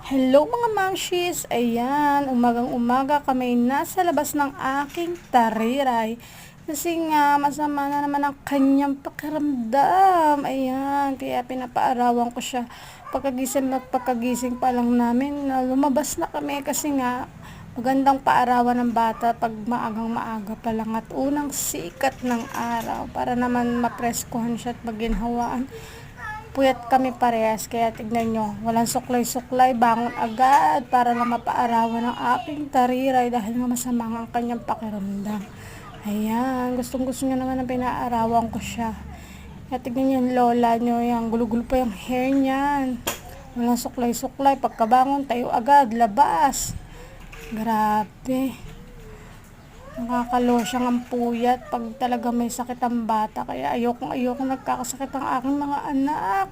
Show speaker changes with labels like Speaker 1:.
Speaker 1: Hello mga mangshis! Ayan, umagang-umaga kami nasa labas ng aking tariray. Kasi nga, masama na naman ang kanyang pakiramdam. Ayan, kaya pinapaarawan ko siya. Pagkagising pa lang namin, lumabas na kami kasi nga, magandang paarawan ng bata pag maagang maaga pa lang at unang sikat ng araw para naman mapreskuhan siya at maginhawaan. Puyat kami parehas, kaya tignan nyo, walang suklay-suklay, bangon agad para na mapaarawan ng aking tariray dahil nga masama ang kanyang pakiramdam. Ayan, gustong-gusto niya naman na pinaarawan ko siya. Kaya tignan nyo yung lola nyo, yung gulo-gulo pa yung hair niyan. Walang suklay-suklay, pagkabangon tayo agad, labas. Grabe. Nakakalosyang ang puyat pag talaga may sakit ang bata. Kaya ayokong nagkakasakit ang aking mga anak.